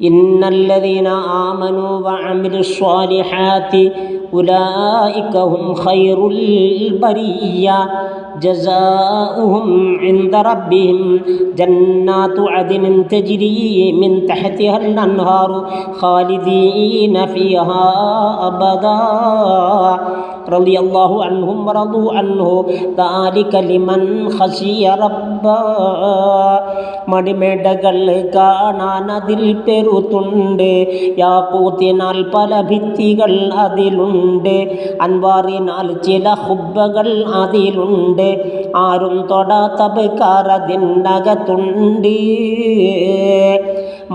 ഇന്നല്ലദീന ആമനൂ വഅമിലുസ് സ്വാലിഹാത്തി ഉലൈക ഹും ഖൈറുൽ ബരിയ്യ ജസാഉഹും ഇൻദ റബ്ബിഹിം ജന്നാത്തു അദ്നിൻ തജ്രി മിൻ തഹ്തിഹൽ അൻഹാറു ഖാലിദീന ഫീഹാ അബദാ റളിയല്ലാഹു അൻഹും വറദു അൻഹു ദാലിക ലിമൻ ഖശിയ റബ്ബ. മണിമേടകൾ കാണാൻ അതിൽ പെരുത്തുണ്ട്, യാഖൂത്തിനാൽ പല ഭിത്തികൾ അതിലുണ്ട്, അൻവാറിനാൽ ചില ഹുബ്ബകൾ അതിലുണ്ട്, ആരും തൊടാത്ത ബക്കാർ അതിനകത്തുണ്ട്.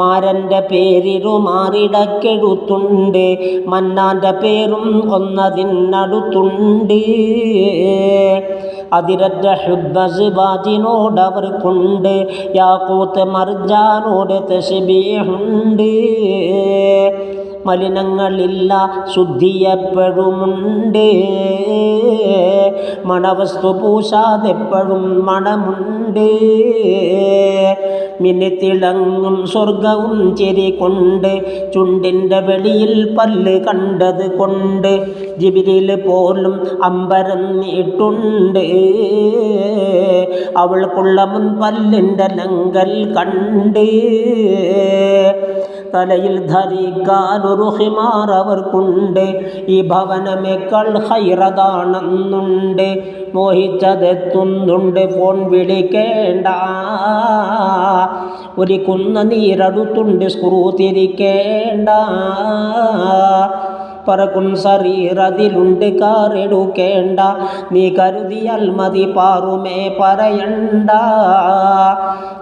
മാരൻ്റെ പേരിലുമാറിടക്കെഴുത്തുണ്ട്, മന്നാൻ്റെ പേരും ഒന്നതിനടുത്തുണ്ട്. അതിരറ്റ ഹുബ്ബസ്ബാജിനോടവർക്കുണ്ട്, യാഖൂത്ത് മർജാനോട് തശ്ബീഹുണ്ട്. മലിനങ്ങളില്ല, ശുദ്ധിയെപ്പോഴുമുണ്ട്, മണവസ്തു പൂശാതെപ്പോഴും മണമുണ്ട്. മിന്നിത്തിളങ്ങും സ്വർഗവും ചിരി കൊണ്ട്, ചുണ്ടിൻ്റെ വെളിയിൽ പല്ല് കണ്ടത് കൊണ്ട്, ജിബ്രീൽ പോലും അമ്പരം നീട്ടുണ്ട്. അവൾക്കുള്ള മുൻപല്ലിൻ്റെ ലങ്കൽ കണ്ട്, തലയിൽ ധരിക്കാനൊരു ഹിമാർ അവർക്കുണ്ട്, ഈ ഭവനമേക്കാൾ ഹൈറതാണെന്നുണ്ട്. മോഹിച്ചതെത്തുന്നുണ്ട്, ഫോൺ വിളിക്കേണ്ട, ഒരു കുന്ന നീരടുത്തുണ്ട്, സ്ക്രൂ തിരിക്കേണ്ട. പറക്കും സറീറതിലുണ്ട്, കാറെടുക്കേണ്ട, നീ കരുതിയാൽ മതി, പാറുമേ പറയണ്ട.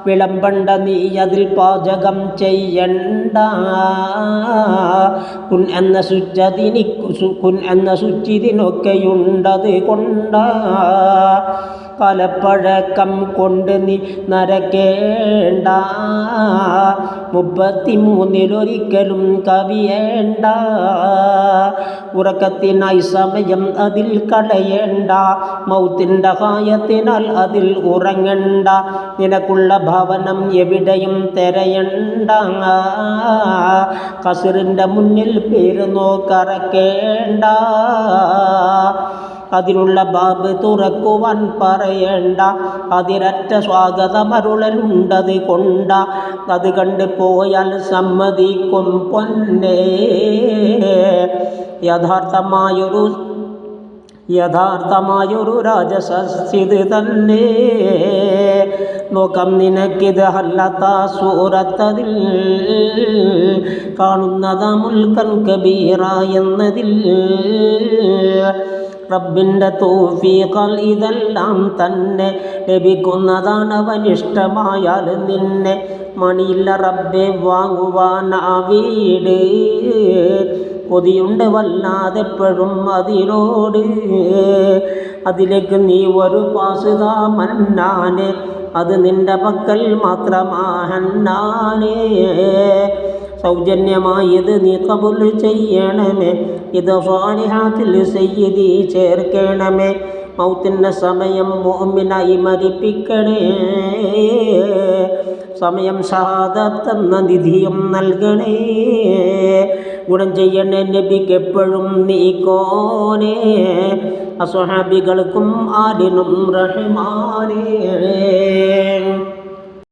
വിളമ്പണ്ട നീ അതിൽ പാചകം ചെയ്യണ്ട, കുൻ എന്ന ശുചിതിനൊക്കെയുണ്ടത് കൊണ്ട. കാലപ്പഴക്കം കൊണ്ട് നീ നരക്കേണ്ട, 33 കവിയേണ്ട. ഉറക്കത്തിനായി സമയം അതിൽ കളയേണ്ട, മൗത്തിൻ്റെ ഹായത്തിനാൽ അതിൽ ഉറങ്ങണ്ട. നിനക്കുള്ള ഭവനം എവിടെയും തിരയണ്ട, കസറിൻ്റെ മുന്നിൽ പേര് നോക്കറക്കേണ്ട. അതിനുള്ള ബാബ് തുറക്കുവാൻ പറയേണ്ട, അതിരറ്റ സ്വാഗതമരുളലുണ്ടത് കൊണ്ട. അത് കണ്ട് പോയാൽ സമ്മതിക്കും പൊന്നേ, യഥാർത്ഥമായൊരു രാജസസ്യത് തന്നെ. നോക്കാം നിനക്കിത് ഹല്ലത്ത സൂറത്തതിൽ കാണുന്നതാ മുൽക്കൻ കബീറ എന്നതിൽ. റബ്ബിൻ്റെ തൗഫീഖാൽ ഇതെല്ലാം തന്നെ ലഭിക്കുന്നതാണ്, അവനിഷ്ടമായാൽ നിന്നെ. മണിയില്ല റബ്ബെ വാങ്ങുവാൻ ആ വീട്, കൊതിയുണ്ട് വല്ലാതെപ്പോഴും അതിനോട്. അതിലേക്ക് നീ ഒരു പാസുതാ മന്നാനെ, അത് നിന്റെ പക്കൽ മാത്രമാഹന്നാനേ. സൗജന്യമായത് നീ കബൂൽ ചെയ്യണമേ, ഇത് സ്വാലിഹാത്തിൽ സയ്യിദി ചേർക്കണമേ. മൗത്തിൻ്റെ സമയം മുഅ്മിനായി മരിപ്പിക്കണേ, സമയം ഷഹാദത്തെന്ന നിധിയും നൽകണേ. ഗുണം ചെയ്യണേ നബിക്കെപ്പോഴും നീക്കോനേ, അസ്ഹാബികൾക്കും ആലിനും റഹ്മാനേ.